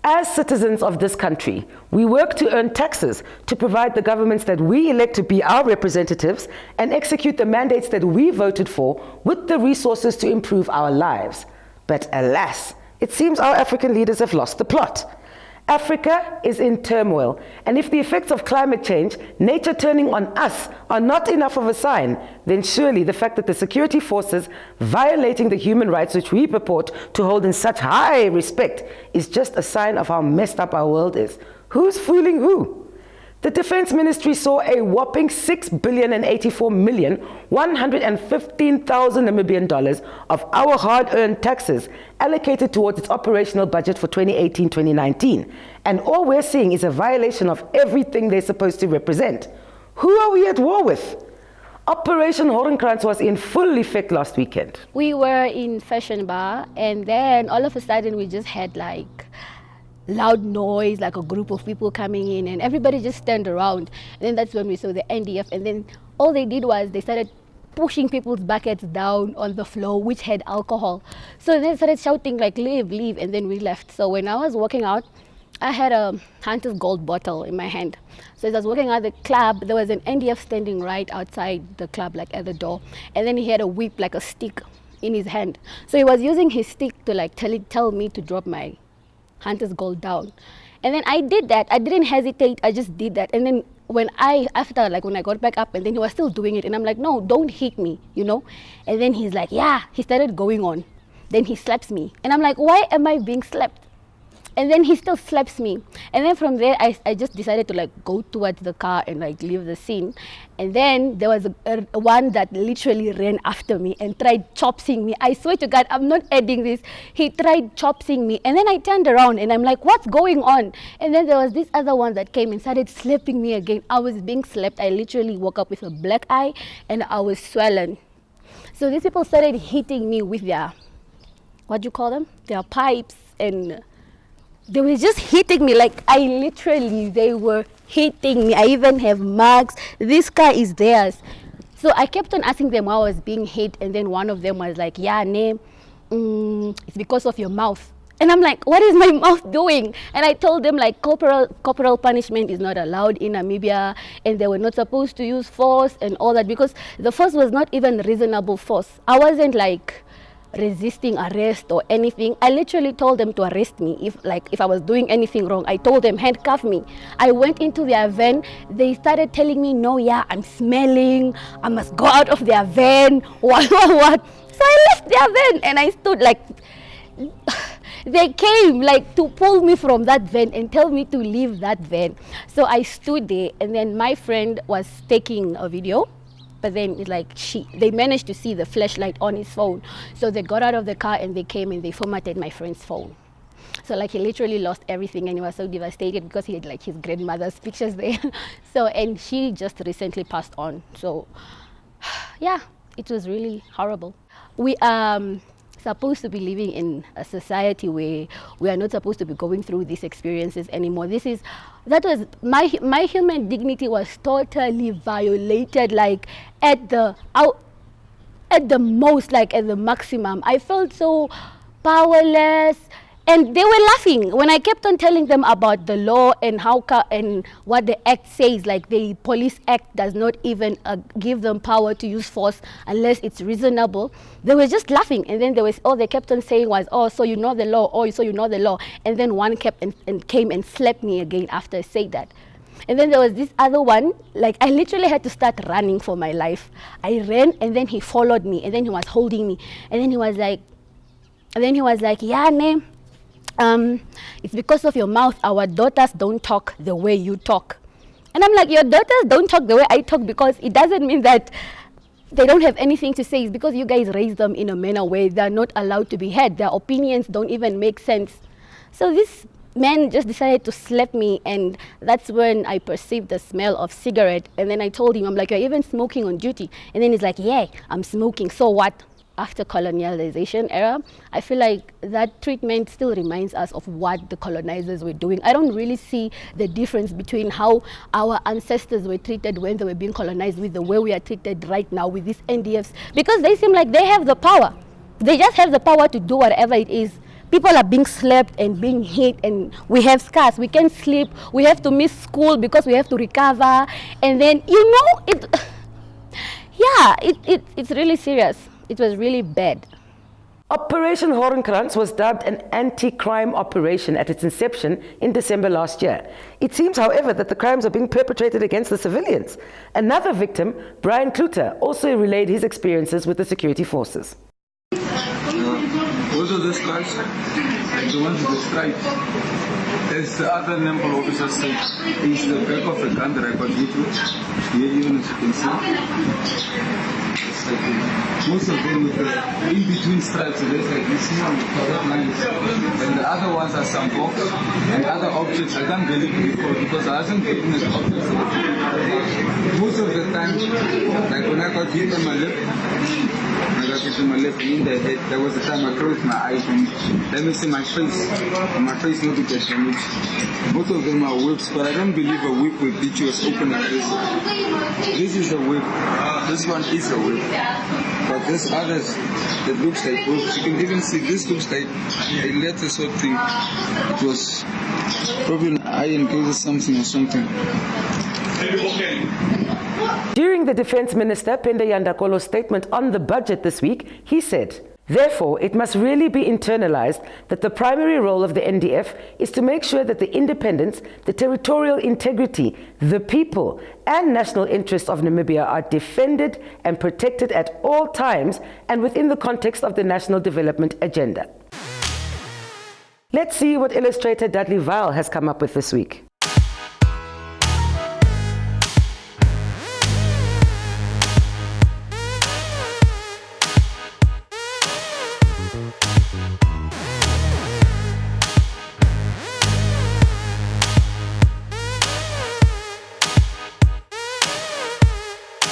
As citizens of this country, we work to earn taxes to provide the governments that we elect to be our representatives and execute the mandates that we voted for with the resources to improve our lives. But alas, it seems our African leaders have lost the plot. Africa is in turmoil, and if the effects of climate change, nature turning on us, are not enough of a sign, then surely the fact that the security forces violating the human rights which we purport to hold in such high respect is just a sign of how messed up our world is. Who's fooling who? The Defense Ministry saw a whopping $6,084,115,000 Namibian dollars of our hard-earned taxes allocated towards its operational budget for 2018-2019. And all we're seeing is a violation of everything they're supposed to represent. Who are we at war with? Operation Hornkranz was in full effect last weekend. We were in Fashion Bar, and then all of a sudden we just had like loud noise, like a group of people coming in, and everybody just turned around. And then that's when we saw the NDF, and then all they did was they started pushing people's buckets down on the floor which had alcohol. So they started shouting like, leave, leave, and then we left. So when I was walking out, I had a Hunter's Gold bottle in my hand. So as I was walking out the club, there was an NDF standing right outside the club, like at the door, and then he had a whip, like a stick in his hand. So he was using his stick to like tell me to drop my Hunter's Gold down. And then I did that. I didn't hesitate. I just did that. And then when I got back up, and then he was still doing it, and I'm like, no, don't hit me, you know? And then he's like, yeah, he started going on. Then he slaps me. And I'm like, why am I being slapped? And then he still slaps me. And then from there, I just decided to like go towards the car and like leave the scene. And then there was a one that literally ran after me and tried chopsing me. I swear to God, I'm not adding this. He tried chopsing me. And then I turned around and I'm like, what's going on? And then there was this other one that came and started slapping me again. I was being slapped. I literally woke up with a black eye and I was swollen. So these people started hitting me with their, what do you call them? Their pipes, and they were just hitting me, like they were hitting me. I even have marks. This car is theirs. So I kept on asking them why I was being hit, and then one of them was like, yeah, name, it's because of your mouth. And I'm like, what is my mouth doing? And I told them like corporal punishment is not allowed in Namibia, and they were not supposed to use force and all that, because the force was not even reasonable force. I wasn't like resisting arrest or anything. I literally told them to arrest me if I was doing anything wrong. I told them handcuff me. I went into their van. They started telling me, no, yeah, I'm smelling, I must go out of their van, what. So I left their van and I stood like, they came like to pull me from that van and tell me to leave that van. So I stood there, and then my friend was taking a video. But then it's like they managed to see the flashlight on his phone. So they got out of the car and they came and they formatted my friend's phone. So like he literally lost everything, and he was so devastated because he had like his grandmother's pictures there. So, and she just recently passed on. So yeah, it was really horrible. We supposed to be living in a society where we are not supposed to be going through these experiences anymore. That was my human dignity was totally violated, like at the most, like at the maximum. I felt so powerless. And they were laughing when I kept on telling them about the law and and what the act says. Like the Police Act does not even give them power to use force unless it's reasonable. They were just laughing, and then all they kept on saying was, "Oh, so you know the law? Oh, so you know the law?" And then one kept and came and slapped me again after I said that. And then there was this other one, like I literally had to start running for my life. I ran, and then he followed me, and then he was holding me, and then he was like, "Yeah, name. It's because of your mouth. Our daughters don't talk the way you talk." And I'm like, your daughters don't talk the way I talk because it doesn't mean that they don't have anything to say. It's because you guys raise them in a manner where they're not allowed to be heard. Their opinions don't even make sense. So this man just decided to slap me, and that's when I perceived the smell of cigarette. And then I told him, I'm like, you're even smoking on duty? And then he's like, yeah, I'm smoking. So what? After colonialization era, I feel like that treatment still reminds us of what the colonizers were doing. I don't really see the difference between how our ancestors were treated when they were being colonized with the way we are treated right now with these NDFs, because they seem like they have the power. They just have the power to do whatever it is People are being slapped and being hit, and we have scars. We can't sleep. We have to miss school because we have to recover. And then, it's really serious. It was really bad. Operation Hornkranz was dubbed an anti-crime operation at its inception in December last year. It seems, however, that the crimes are being perpetrated against the civilians. Another victim, Brian Kluter, also relayed his experiences with the security forces. Those are the stripes, the ones with the stripes. As the other number officer said, is the back of the gun that I got hit with. Here, even as you can see. Most of them with the in-between stripes, there's like this small lines. And the other ones are some box and other objects. I can't believe it before because I wasn't getting the objects. Most of the time, like when I got hit on my lip, I got hit on my lip in the head. There was the time I closed my eyes and let me see my face. And my face not to get damaged. Both of them are whips, but I don't believe a whip will beat you as open like this. This is a whip. This one is a whip. But there's others that looks like whips. You can even see this looks like a letter sort of thing. It was probably an iron case or something. During the Defense Minister Pende Yandakolo's statement on the budget this week, he said, "Therefore, it must really be internalized that the primary role of the NDF is to make sure that the independence, the territorial integrity, the people, and national interests of Namibia are defended and protected at all times and within the context of the National Development Agenda." Let's see what illustrator Dudley Vile has come up with this week.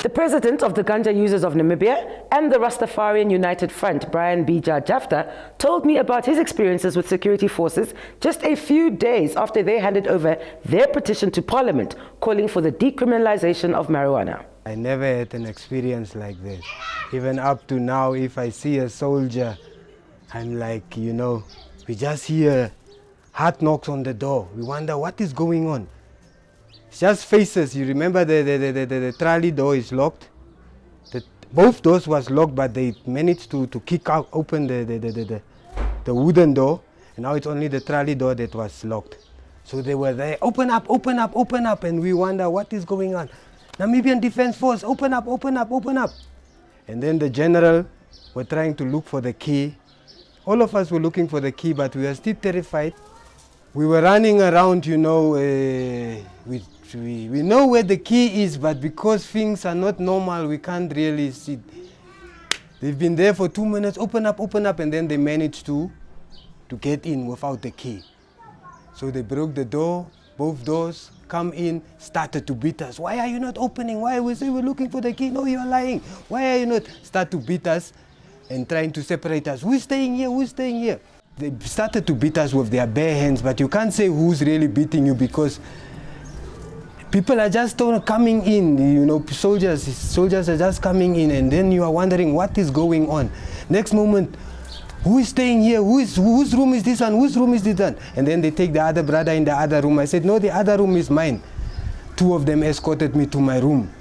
The president of the Ganja Users of Namibia and the Rastafarian United Front, Brian Bija Jafta, told me about his experiences with security forces just a few days after they handed over their petition to Parliament calling for the decriminalization of marijuana. I never had an experience like this. Even up to now, if I see a soldier, I'm like, we just hear hard knocks on the door. We wonder what is going on. It's just faces. You remember the trolley door is locked. Both doors was locked, but they managed to kick out open the wooden door, and now it's only the trolley door that was locked. So they were there, open up, and we wonder what is going on. Namibian Defense Force, open up. And then the general were trying to look for the key. All of us were looking for the key, but we were still terrified. We were running around, we know where the key is, but because things are not normal, we can't really see. They've been there for 2 minutes, open up, and then they managed to get in without the key. So they broke the door, both doors, come in, started to beat us. Why are you not opening? Why? We say we're looking for the key. No, you're lying. Why are you not? Start to beat us and trying to separate us. Who's staying here? They started to beat us with their bare hands, but you can't say who's really beating you because people are just coming in, soldiers are just coming in, and then you are wondering what is going on. Next moment, who is staying here? Whose room is this one? Whose room is this one? And then they take the other brother in the other room. I said, no, the other room is mine. 2 of them escorted me to my room.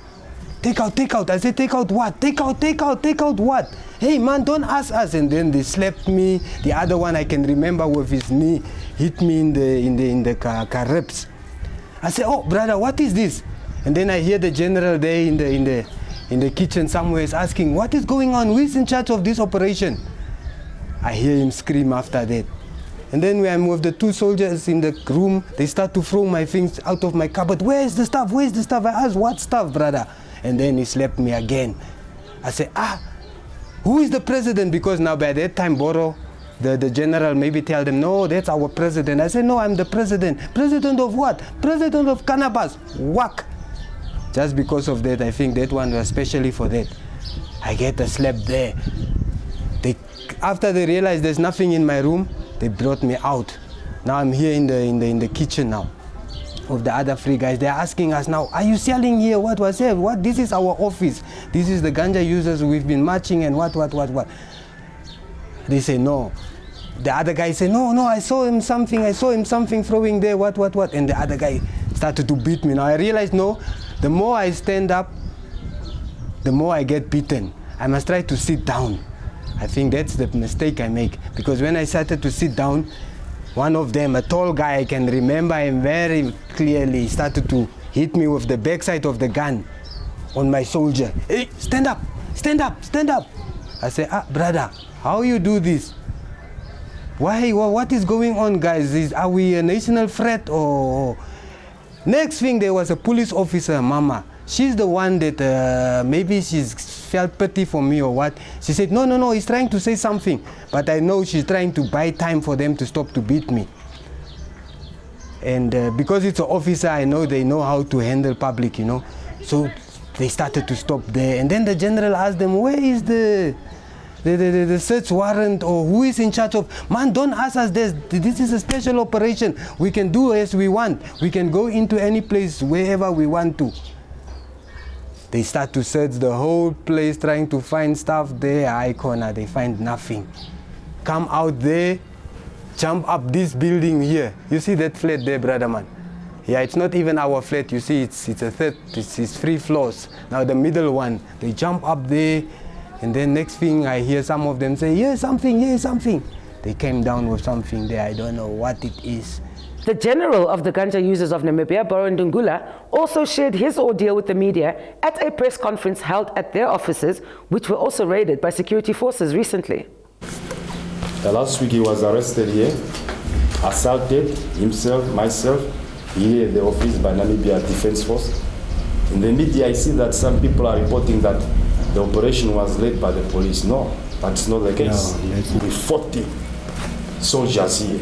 Take out. I said, take out what? Take out what? Hey man, don't ask us. And then they slapped me. The other one I can remember with his knee hit me in the car ribs. I said, oh brother, what is this? And then I hear the general there in the kitchen somewhere is asking, what is going on? Who is in charge of this operation? I hear him scream after that. And then when I'm with the 2 soldiers in the room, they start to throw my things out of my cupboard. Where's the stuff? I asked, what stuff, brother? And then he slapped me again. I said, who is the president? Because now by that time, Boro, the general maybe tell them, no, that's our president. I said, no, I'm the president. President of what? President of cannabis. Whack. Just because of that, I think that one was especially for that. I get a slap there. After they realized there's nothing in my room, they brought me out. Now I'm here in the kitchen now. Of the other 3 guys, they're asking us now, are you selling here? What was it? What? This is our office. This is the ganja users we've been marching and what. They say no. the other guy said, no, I saw him something throwing there, what? And the other guy started to beat me. Now I realized, no, the more I stand up, the more I get beaten. I must try to sit down. I think that's the mistake I make, because when I started to sit down, one of them, a tall guy, I can remember him very clearly, started to hit me with the backside of the gun on my shoulder. Hey, stand up. I say, brother, how you do this? Why? What is going on, guys? Are we a national threat or? Next thing, there was a police officer, Mama. She's the one that maybe she's felt pity for me or what. She said, no, he's trying to say something. But I know she's trying to buy time for them to stop to beat me. And because it's an officer, I know they know how to handle public, So they started to stop there. And then the general asked them, where is the search warrant, or who is in charge of? Man, don't ask us this. This is a special operation. We can do as we want. We can go into any place, wherever we want to. They start to search the whole place, trying to find stuff there. Eye corner, they find nothing. Come out there, jump up this building here. You see that flat there, brother man? Yeah, it's not even our flat. You see, it's 3 floors. Now the middle one, they jump up there, and then next thing I hear some of them say, here's something. They came down with something there. I don't know what it is. The general of the ganja users of Namibia, Ndungula, also shared his ordeal with the media at a press conference held at their offices, which were also raided by security forces recently. Last week he was arrested here, assaulted himself, myself, here at the office by Namibia Defense Force. In the media I see that some people are reporting that the operation was led by the police. No, that's not the case. No, we 40 soldiers here.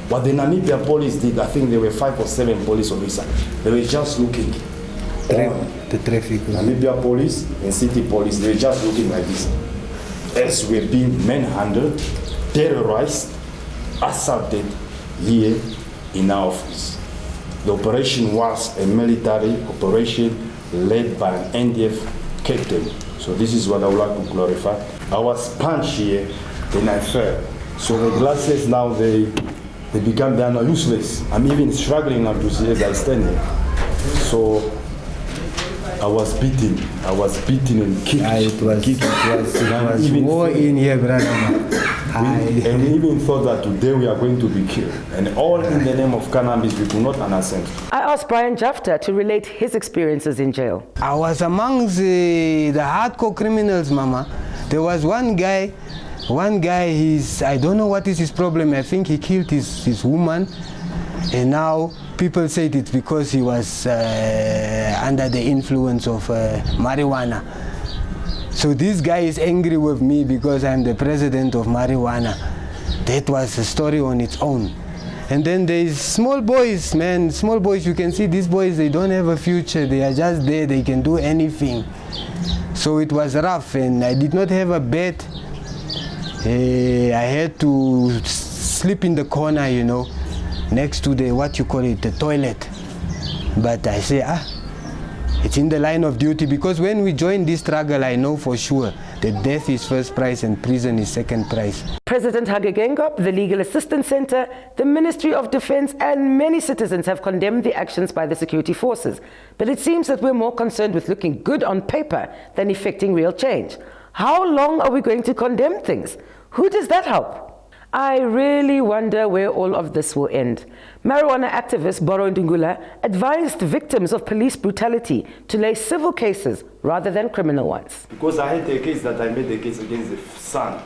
What the Namibian police did, I think there were 5 or 7 police officers. They were just looking. The traffic. Namibia police and city police, they were just looking like this. As we're being manhandled, terrorized, assaulted here in our office. The operation was a military operation led by an NDF captain. So this is what I would like to clarify. I was punched here, then I fell. So the glasses now, they are now useless. I'm even struggling now to see as I stand here. So I was beaten and kicked. It was war in here, brother. And we even thought that today we are going to be killed. And all in the name of cannabis, we could not understand. I asked Brian Jafta to relate his experiences in jail. I was amongst the hardcore criminals, Mama. There was one guy, I don't know what is his problem. I think he killed his woman. And now people said it's because he was under the influence of marijuana. So this guy is angry with me because I'm the president of marijuana. That was a story on its own. And then there's small boys, man. Small boys, you can see these boys, they don't have a future. They are just there, they can do anything. So it was rough, and I did not have a bed. I had to sleep in the corner, next to the toilet. But I say, it's in the line of duty, because when we join this struggle, I know for sure that death is first prize and prison is second prize. President Hage Geingob, the Legal Assistance Center, the Ministry of Defense, and many citizens have condemned the actions by the security forces. But it seems that we're more concerned with looking good on paper than effecting real change. How long are we going to condemn things? Who does that help? I really wonder where all of this will end. Marijuana activist Ndungula advised victims of police brutality to lay civil cases rather than criminal ones. Because I had a case that I made a case against the son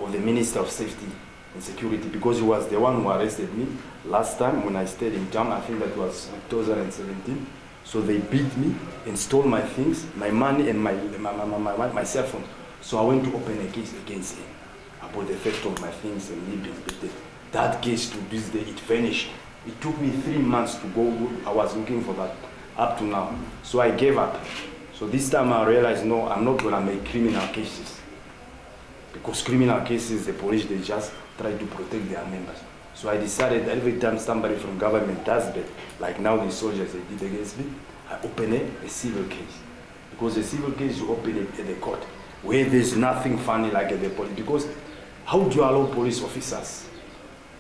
of the Minister of Safety and Security, because he was the one who arrested me last time when I stayed in Jam. I think that was 2017. So they beat me and stole my things, my money and my cell phone. So I went to open a case against him about the theft of my things and me being beaten. That case to this day, it vanished. It took me 3 months to go. I was looking for that up to now. So I gave up. So this time I realized, no, I'm not gonna make criminal cases. Because criminal cases, the police, they just try to protect their members. So I decided that every time somebody from government does that, like now the soldiers they did against me, I open a civil case. Because a civil case, you open it at the court, where there's nothing funny like at the police. Because how do you allow police officers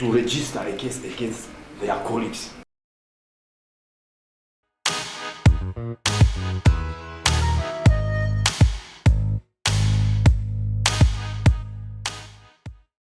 to register a case against their colleagues.